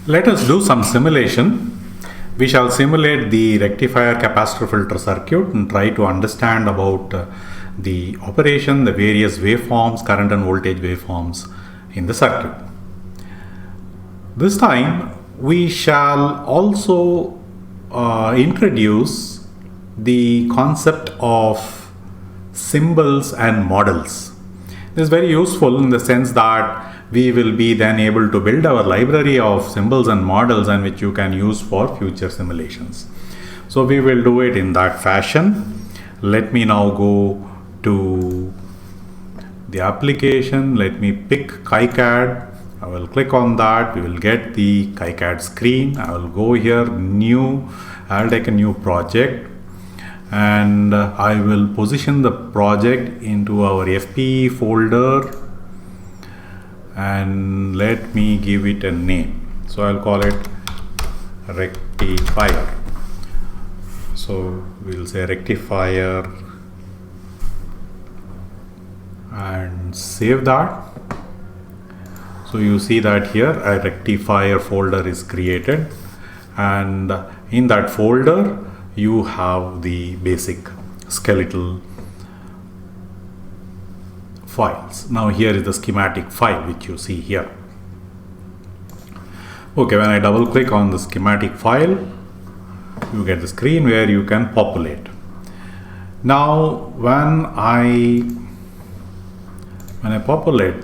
Let us do some simulation. We shall simulate the rectifier capacitor filter circuit and try to understand about the operation, the various waveforms, current and voltage waveforms in the circuit. This time we shall also introduce the concept of symbols and models. This is very useful in the sense that we will be then able to build our library of symbols and models, and which you can use for future simulations. So we will do it in that fashion. Let me now go to the application. Let me pick KiCad. I will click on that. We will get the KiCad screen. I will go here, new. I'll take a new project, and I will position the project into our FPE folder, and let me give it a name. So I'll call it rectifier. So we'll say rectifier and save that. So you see that here a rectifier folder is created, and in that folder you have the basic skeletal files. Now here is the schematic file which you see here. Okay, when I double click on the schematic file, you get the screen where you can populate. Now when I populate,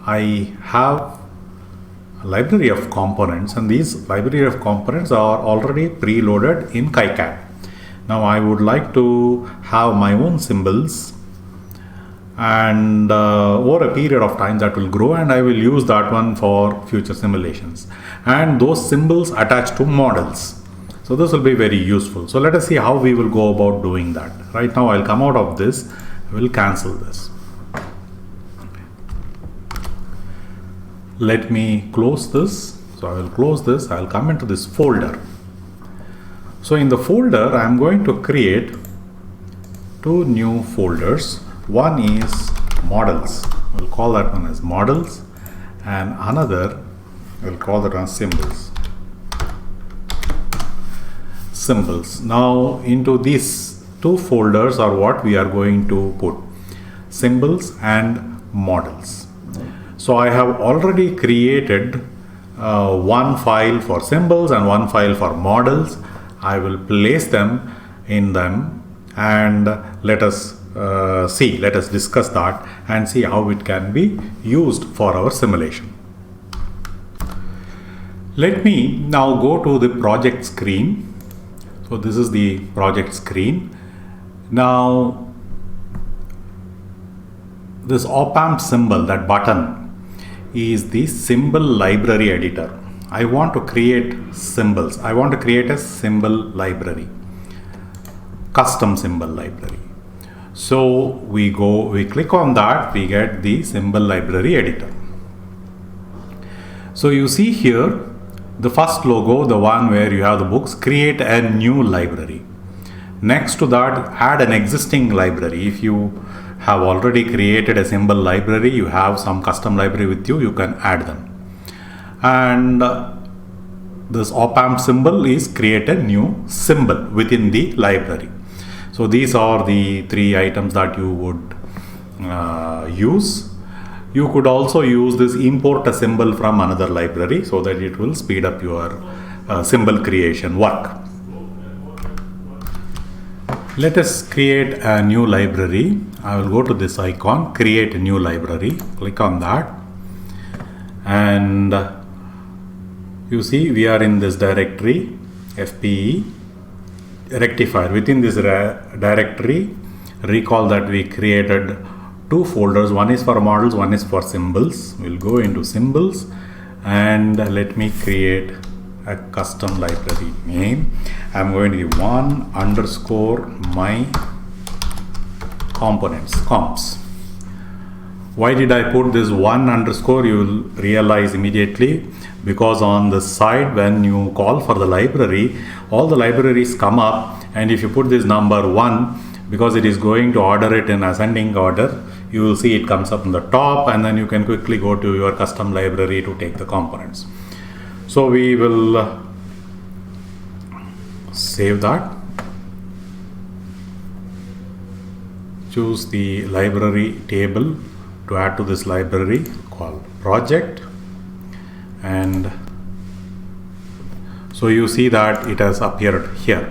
I have a library of components, and these library of components are already preloaded in KiCad. Now I would like to have my own symbols, and over a period of time that will grow, and I will use that one for future simulations, and those symbols attached to models. So this will be very useful. So let us see how we will go about doing that. Right now I'll come out of this. I will cancel this. Let me close this. So I will close this. I'll come into this folder. So in the folder I am going to create two new folders. One is models. We'll call that one as models, and another we'll call that one symbols. Symbols. Now into these two folders are what we are going to put symbols and models. So I have already created one file for symbols and one file for models. I will place them in them, and let us discuss that and see how it can be used for our simulation. Let me now go to the project screen. So this is the project screen. Now this op-amp symbol, that button, is the symbol library editor. I want to create symbols. I want to create a symbol library, custom symbol library. So we click on that, we get the symbol library editor. So you see here the first logo, the one where you have the books, create a new library. Next to that, add an existing library. If you have already created a symbol library, you have some custom library with you, you can add them. And this op-amp symbol is create a new symbol within the library. So these are the three items that you would use. You could also use this import a symbol from another library so that it will speed up your symbol creation work. Let us create a new library. I will go to this icon, create a new library, click on that, and you see we are in this directory FPE rectifier. Within this directory, recall that we created two folders. One is for models, one is for symbols. We'll go into symbols, and let me create a custom library name. I'm going to give one_my components, comps. Why did I put this one_? You will realize immediately, because on the side when you call for the library, all the libraries come up, and if you put this number 1, because it is going to order it in ascending order, you will see it comes up on the top, and then you can quickly go to your custom library to take the components. So we will save that. Choose the library table to add to this library called project, and so you see that it has appeared here.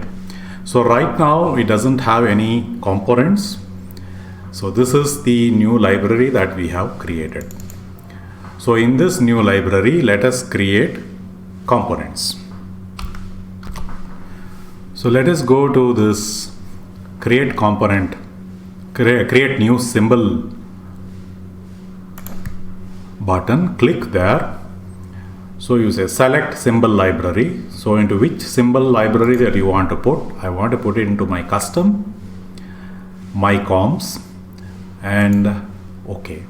So right now it doesn't have any components. So this is the new library that we have created. So in this new library, let us create components. So let us go to this create component, create new symbol button, click there. So you say select symbol library. So into which symbol library that you want to put? I want to put it into my custom, my comps, and OK.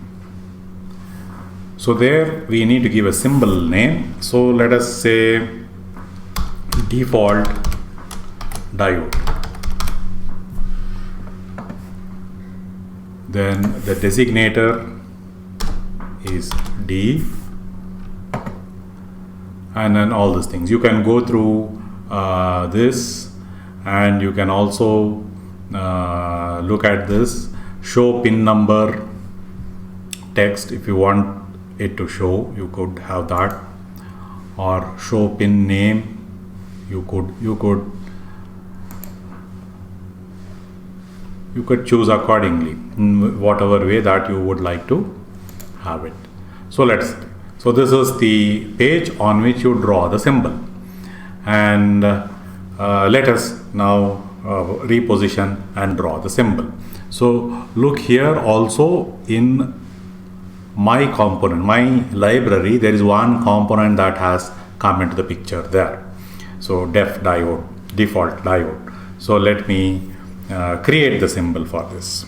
So there we need to give a symbol name. So let us say default diode. Then the designator is D, and then all these things. You can go through this, and you can also look at this show pin number text. If you want it to show, you could have that, or show pin name. You could choose accordingly in whatever way that you would like to have it. So so this is the page on which you draw the symbol, and let us now reposition and draw the symbol. So look here, also in my component, my library, there is one component that has come into the picture there. So default diode. So let me create the symbol for this.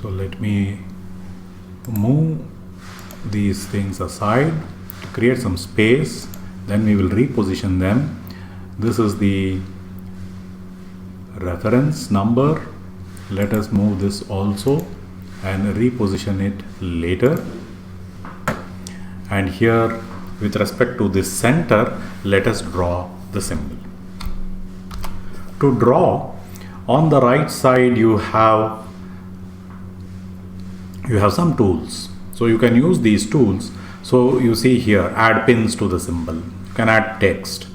So let me move these things aside to create some space, then we will reposition them. This is the reference number. Let us move this also and reposition it later. And here, with respect to this center, let us draw the symbol. To draw, on the right side you have some tools. So you can use these tools. So you see here, add pins to the symbol. You can add text.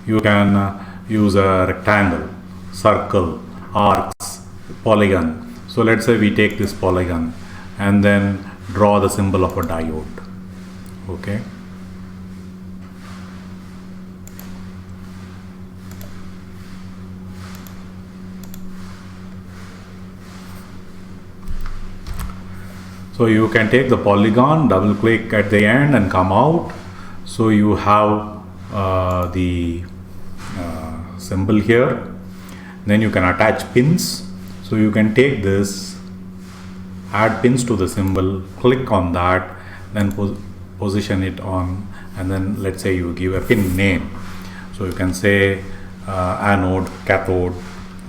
You can use a rectangle, circle, arcs, polygon. So let's say we take this polygon and then draw the symbol of a diode. Okay. So you can take the polygon, double click at the end and come out. So you have the symbol here. Then you can attach pins. So you can take this, add pins to the symbol, click on that, then position it on, and then let's say you give a pin name. So you can say anode, cathode.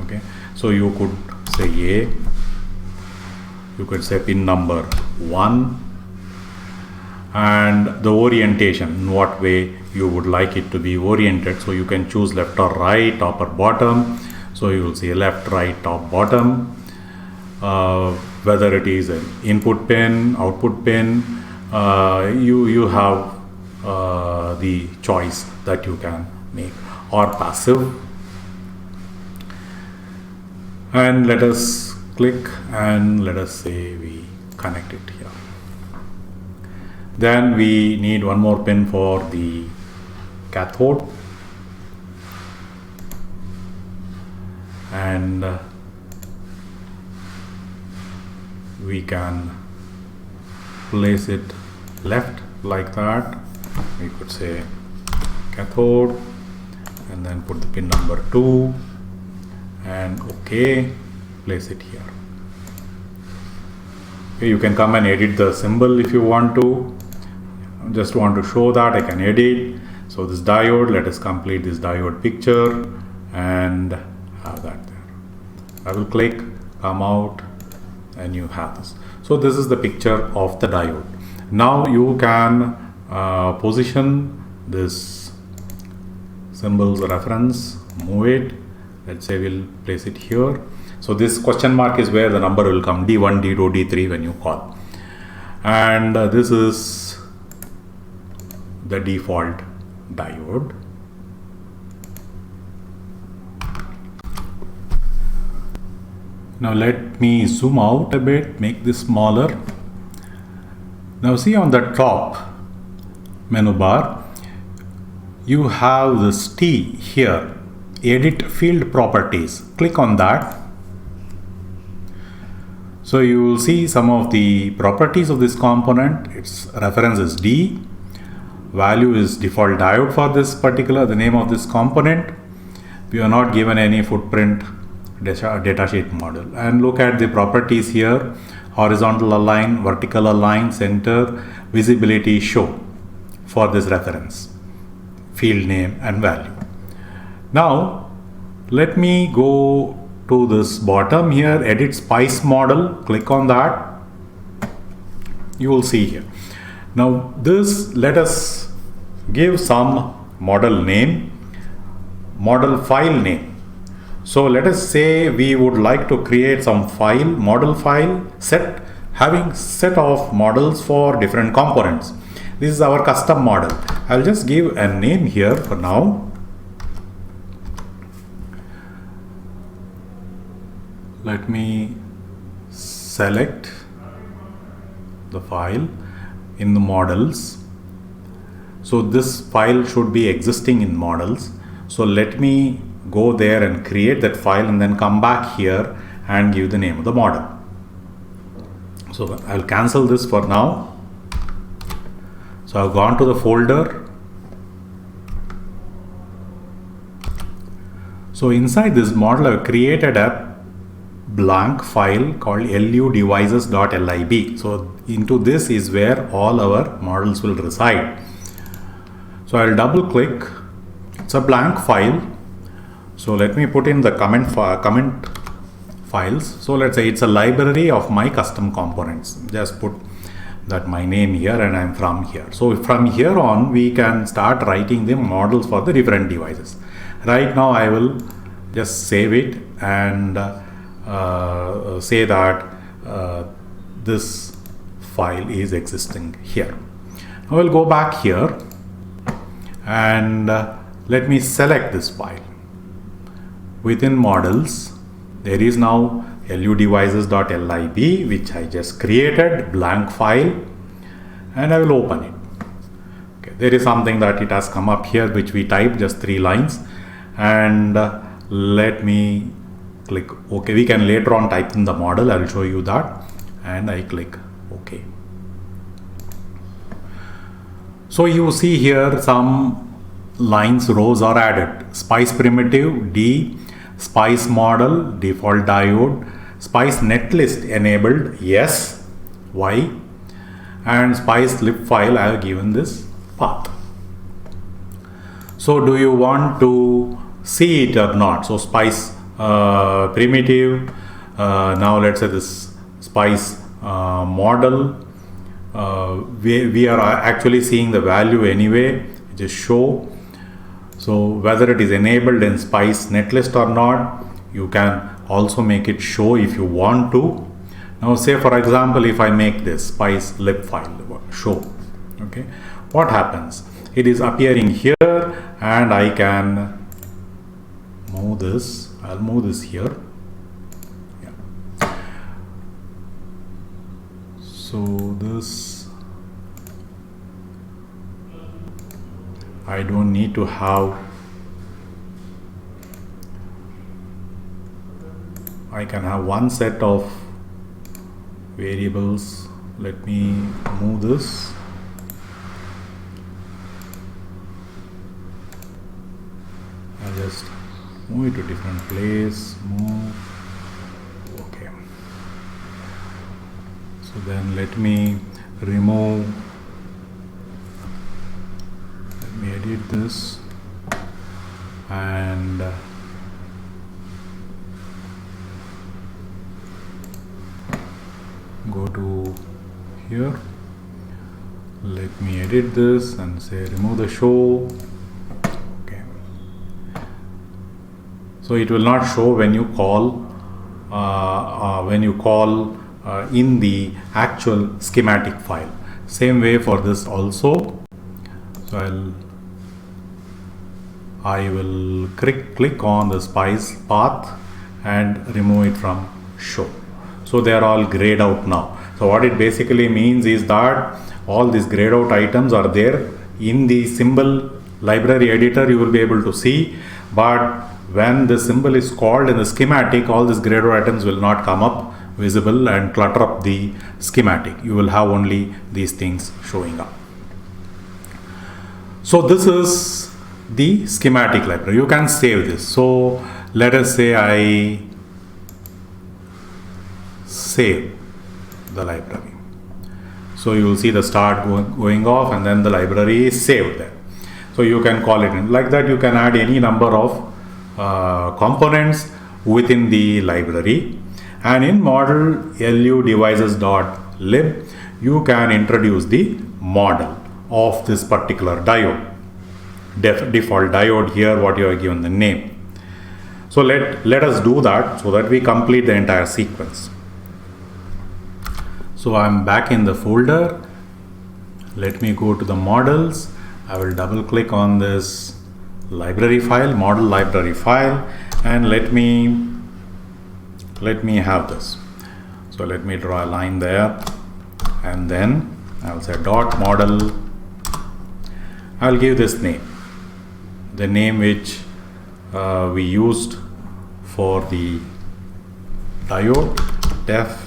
Okay. So you could say A. You could say pin number 1, and the orientation, in what way you would like it to be oriented. So you can choose left or right, top or bottom. So you will see left, right, top, bottom. Whether it is an input pin, output pin, you have the choice that you can make, or passive. And let us click and let us say we connect it here. Then we need one more pin for the cathode, and we can place it left like that. We could say cathode and then put the pin number 2 and OK. Place it here. Okay, you can come and edit the symbol if you want to. Just want to show that I can edit. So this diode, let us complete this diode picture and have that there. I will click, come out, and you have this. So this is the picture of the diode. Now you can position this symbols reference, move it. Let's say we'll place it here. So this question mark is where the number will come, D1, D2, D3 when you call. And this is the default diode. Now let me zoom out a bit, make this smaller. Now see on the top menu bar, you have this T here, edit field properties. Click on that. So you will see some of the properties of this component. Its reference is D, value is default diode for this particular, the name of this component. We are not given any footprint datasheet model. And look at the properties here: horizontal align, vertical align, center, visibility, show for this reference, field name and value. Now let me go to this bottom here, edit spice model. Click on that. You will see here. Now this, let us give some model name, model file name. So let us say we would like to create some file, model file set, having set of models for different components. This is our custom model. I'll just give a name here for now. Let me select the file in the models. So this file should be existing in models. So let me go there and create that file and then come back here and give the name of the model. So I'll cancel this for now. So I've gone to the folder. So inside this model, I've created a blank file called ludevices.lib. So into this is where all our models will reside. So I'll double click. It's a blank file. So let me put in the comment files. So let's say it's a library of my custom components. Just put that my name here and I'm from here. So from here on we can start writing the models for the different devices. Right now I will just save it and say that this file is existing here. I will go back here and let me select this file. Within models, there is now ludevices.lib, which I just created, blank file, and I will open it. Okay, there is something that it has come up here, which we typed just 3 lines, and let me click OK. We can later on type in the model. I will show you that, and I click OK. So you see here some lines, rows are added. Spice primitive, D, spice model, default diode, spice netlist enabled, yes, Y, and spice lib file I have given this path. So do you want to see it or not? So spice primitive, now let's say this spice model, we are actually seeing the value anyway, just show. So whether it is enabled in spice netlist or not, you can also make it show if you want to. Now say for example, if I make this spice lib file show, okay, what happens? It is appearing here and I can move this. I'll move this here. Yeah. So this, I don't need to have, I can have one set of variables. Let me move this. I'll just move it to different place, move, okay. So then let me remove, let me edit this and go to here. Let me edit this and say remove the show. Okay. So it will not show when you call in the actual schematic file. Same way for this also. So I will click on the spice path and remove it from show. So they are all grayed out now. So what it basically means is that all these grayed out items are there in the symbol library editor. You will be able to see, but when the symbol is called in the schematic, all these grayed out items will not come up visible and clutter up the schematic. You will have only these things showing up. So this is the schematic library. You can save this. So let us say I save the library. So you will see the start going off, and then the library is saved there. So you can call it in like that. You can add any number of components within the library, and in model lu devices.lib you can introduce the model of this particular diode, default diode here, what you are given the name. So let us do that so that we complete the entire sequence. So I'm back in the folder. Let me go to the models. I will double click on this library file, model library file, and let me have this. So let me draw a line there, and then I'll say dot model. I'll give this name, the name which we used for the diode, def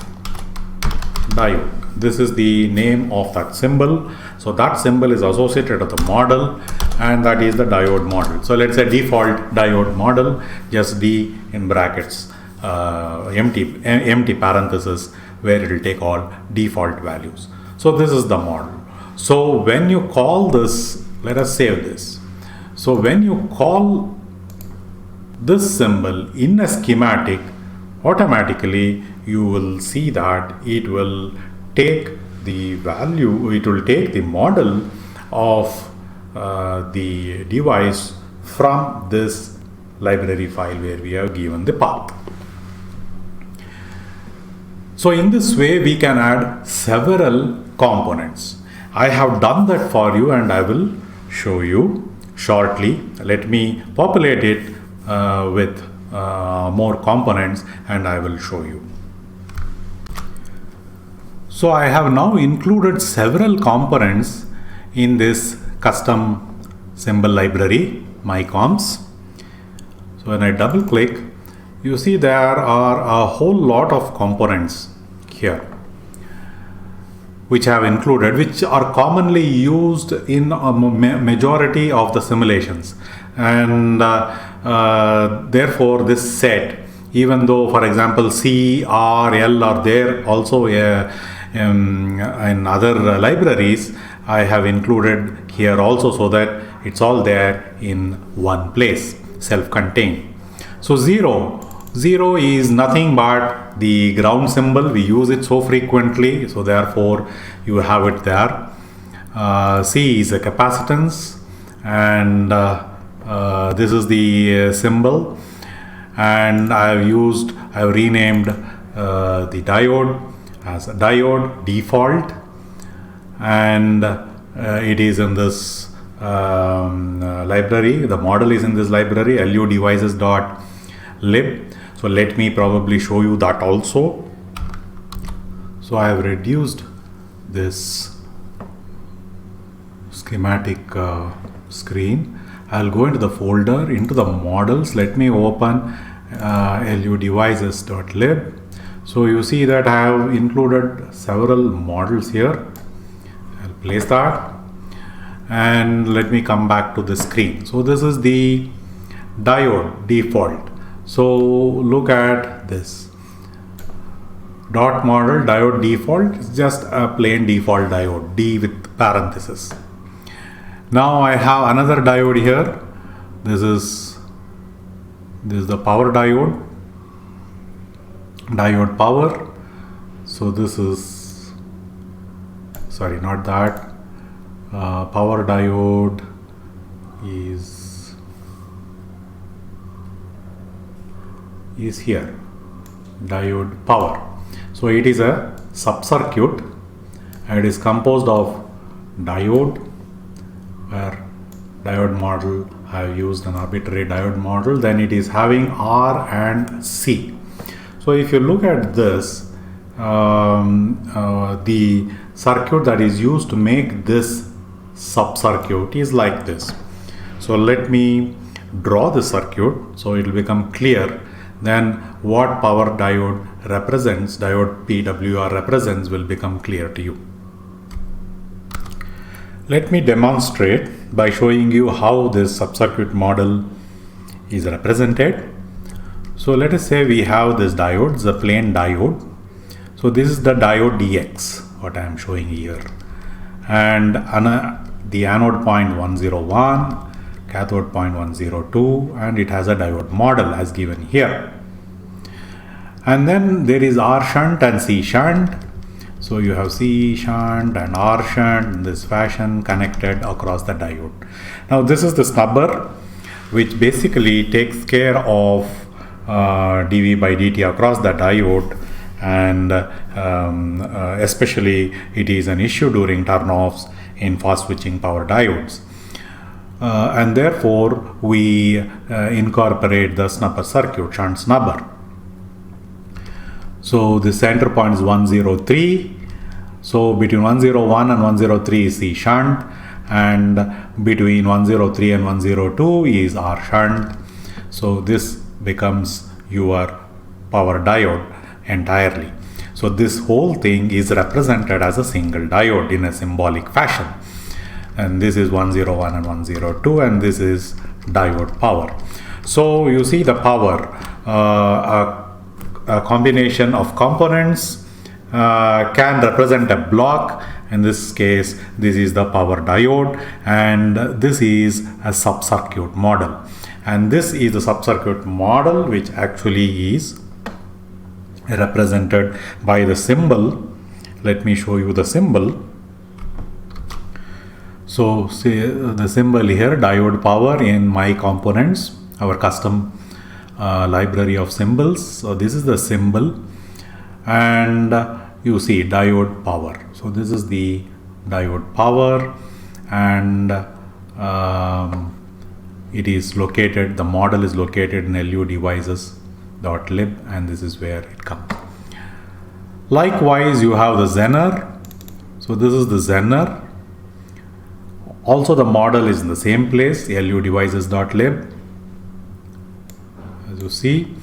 diode. This is the name of that symbol. So that symbol is associated with the model, and that is the diode model. So let's say default diode model, just D in brackets, empty parenthesis, where it will take all default values. So this is the model. So when you call this, let us save this. So when you call this symbol in a schematic, automatically you will see that it will take the value, it will take the model of the device from this library file where we have given the path. So in this way we can add several components. I have done that for you and I will show you shortly. Let me populate it with more components and I will show you. So I have now included several components in this custom symbol library, mycomps. So when I double click, you see there are a whole lot of components here which I have included, which are commonly used in a majority of the simulations, and therefore this set, even though for example C, R, L are there also in other libraries, I have included here also so that it's all there in one place, self-contained. So 0 is nothing but the ground symbol. We use it so frequently, so therefore you have it there. C is a capacitance, and this is the symbol, and I have renamed the diode as a diode default, and it is in this library. The model is in this library, lu devices.lib. So let me probably show you that also. So I have reduced this schematic screen. I'll go into the folder, into the models. Let me open lu devices.lib. So you see that I have included several models here. I'll place that, and let me come back to the screen. So this is the diode default. So look at this dot model diode default. It's just a plain default diode, D with parenthesis. Now I have another diode here. This is the power diode power. So this is, sorry, not that. power diode is here, diode power. So it is a sub-circuit and it is composed of diode, where diode model I have used an arbitrary diode model. Then it is having R and C. So if you look at this, the circuit that is used to make this sub-circuit is like this. So let me draw the circuit so it will become clear. Then what power diode represents, diode PWR represents, will become clear to you. Let me demonstrate by showing you how this sub-circuit model is represented. So let us say we have this diode, it's a plain diode. So this is the diode DX, what I am showing here. And the anode point 101, cathode point 102, and it has a diode model as given here. And then there is R shunt and C shunt. So you have C shunt and R shunt in this fashion connected across the diode. Now this is the snubber, which basically takes care of dV by dt across the diode, and especially it is an issue during turn-offs in fast switching power diodes. And therefore we incorporate the snubber circuit, shunt snubber. So the center point is 103. So between 101 and 103 is C shunt, and between 103 and 102 is R shunt. So this becomes your power diode entirely. So this whole thing is represented as a single diode in a symbolic fashion. And this is 101 and 102, and this is diode power. So you see the power, a combination of components can represent a block. In this case, this is the power diode, and this is a sub-circuit model. And this is the sub-circuit model, which actually is represented by the symbol. Let me show you the symbol. So see the symbol here, diode power, in my components, our custom library of symbols. So this is the symbol, and you see diode power. So this is the diode power, and it is located, the model is located in ludevices.lib, and this is where it comes. Likewise, you have the Zener. So this is the Zener. Also the model is in the same place, ludevices.lib, as you see,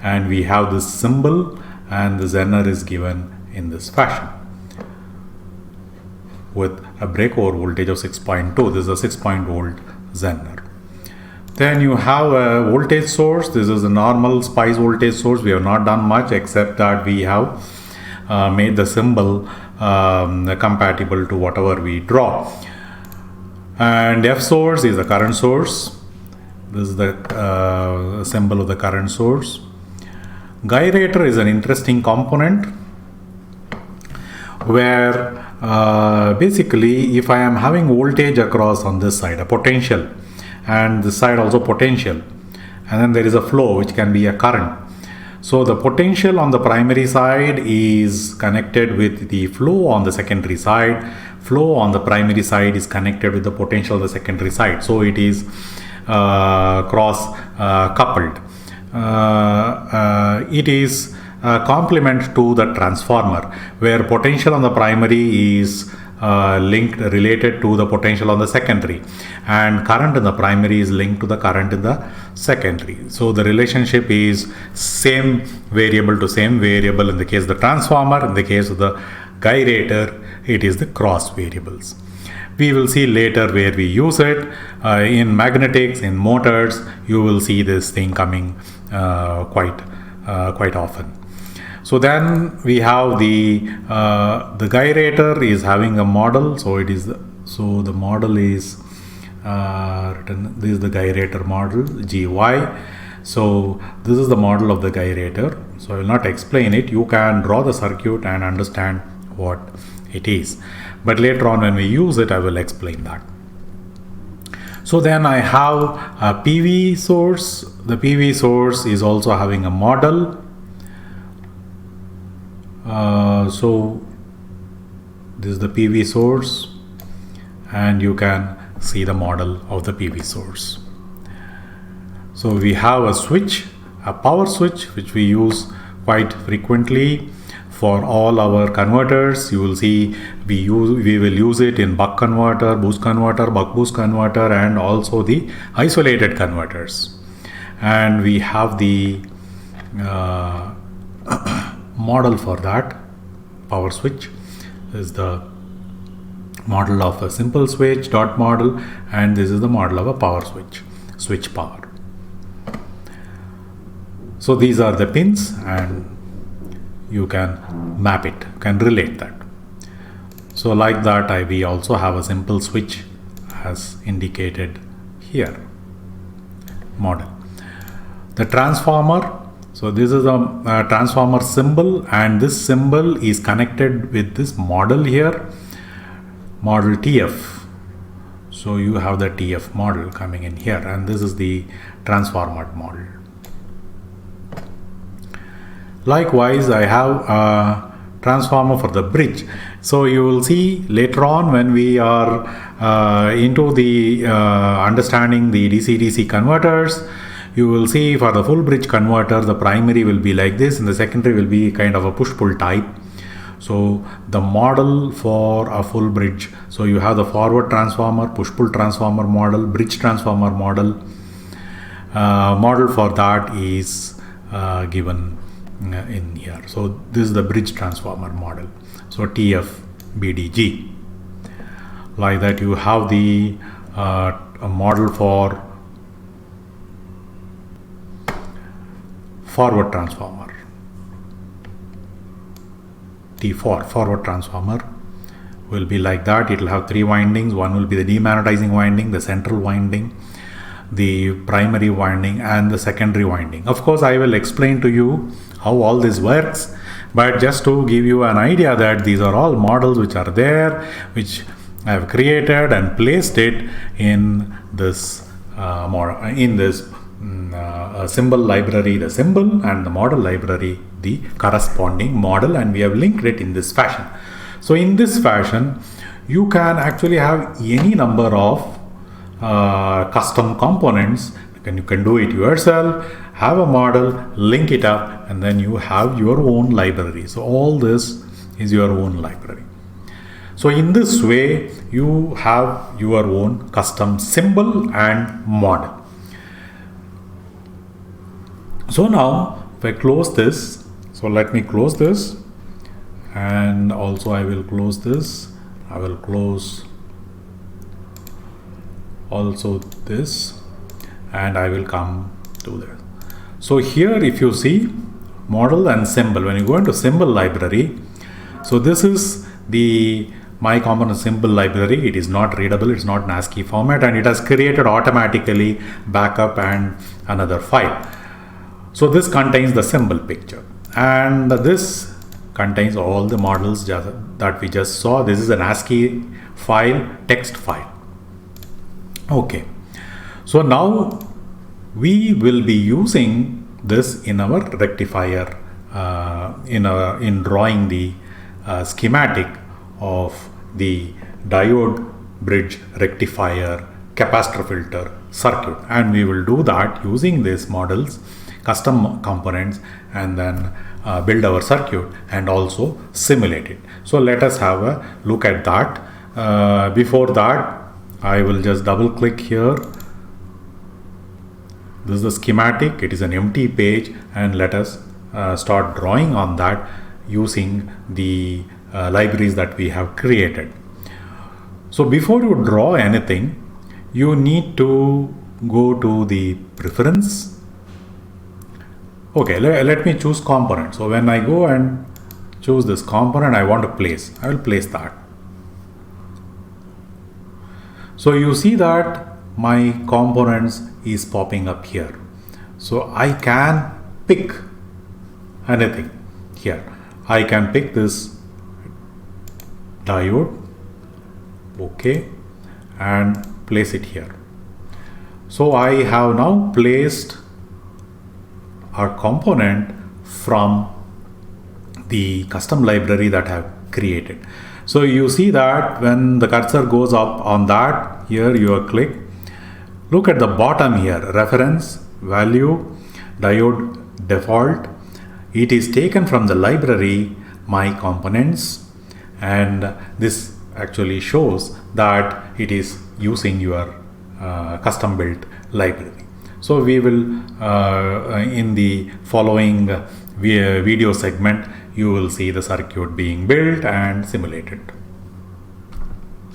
and we have this symbol, and the Zener is given in this fashion with a breakover voltage of 6.2. This is a 6 volt Zener. Then you have a voltage source. This is a normal SPICE voltage source. We have not done much except that we have made the symbol compatible to whatever we draw. And F source is the current source. This is the symbol of the current source. Gyrator is an interesting component where basically if I am having voltage across on this side, a potential, and this side also potential, and then there is a flow which can be a current. So the potential on the primary side is connected with the flow on the secondary side. Flow on the primary side is connected with the potential on the secondary side. So it is cross coupled. It is a complement to the transformer, where potential on the primary is related to the potential on the secondary, and current in the primary is linked to the current in the secondary. So the relationship is same variable to same variable in the case of the transformer. In the case of the gyrator, it is the cross variables. We will see later where we use it. In magnetics, in motors, you will see this thing coming quite often. So then we have the gyrator is having a model. So it is the model is written. This is the gyrator model, GY. So this is the model of the gyrator. So I will not explain it. You can draw the circuit and understand what it is. but later on when we use it, I will explain that. So then I have a PV source. The PV source is also having a model. So this is the PV source, and you can see the model of the PV source. So we have a switch, a power switch, which we use quite frequently for all our converters. You will see we will use it in buck converter, boost converter, buck boost converter, and also the isolated converters. And we have the model for that power switch. This is the model of a simple switch, dot model, and this is the model of a power switch, switch power. So these are the pins, and you can map it, can relate that. So like that, we also have a simple switch as indicated here, model. The transformer, so this is a transformer symbol, and this symbol is connected with this model here, model TF. So you have the TF model coming in here, and this is the transformer model. Likewise, I have a transformer for the bridge. So you will see later on when we are into the understanding the DC-DC converters, you will see for the full bridge converter, the primary will be like this, and the secondary will be kind of a push-pull type. So the model for a full bridge, so you have the forward transformer, push-pull transformer model, bridge transformer model. Model for that is given in here. So this is the bridge transformer model. So TF BDG. Like that, you have the a model for forward transformer. T4 forward transformer will be like that. It will have 3 windings. One will be the demagnetizing winding, the central winding, the primary winding, and the secondary winding. Of course, I will explain to you how all this works, but just to give you an idea that these are all models which are there, which I have created and placed it in this symbol library, the symbol, and the model library, the corresponding model, and we have linked it in this fashion. So in this fashion, you can actually have any number of custom components. You can do it yourself, have a model, link it up, and then you have your own library. So all this is your own library. So in this way, you have your own custom symbol and model. So now if I close this, so let me close this, and also I will close this. I will close also this, and I will come to this. So here if you see model and symbol, when you go into symbol library, so this is the my component symbol library. It is not readable, it's not in ASCII format, and it has created automatically backup and another file. So this contains the symbol picture, and this contains all the models that we just saw. This is an ASCII file, text file. Okay, so now we will be using this in our rectifier, in drawing the schematic of the diode bridge rectifier capacitor filter circuit, and we will do that using these models, custom components, and then build our circuit and also simulate it. So let us have a look at that. Before that, I will just double click here. This is the schematic. It is an empty page, and let us start drawing on that using the libraries that we have created. So before you draw anything, you need to go to the preference. Okay, let me choose component. So when I go and choose this component I want to place, I will place that. So you see that my components is popping up here. So I can pick anything here. I can pick this diode, OK, and place it here. So I have now placed a component from the custom library that I have created. So you see that when the cursor goes up on that, here you click, look at the bottom here, reference, value, diode default. It is taken from the library my components, and this actually shows that it is using your custom built library. So we will in the following video segment, you will see the circuit being built and simulated.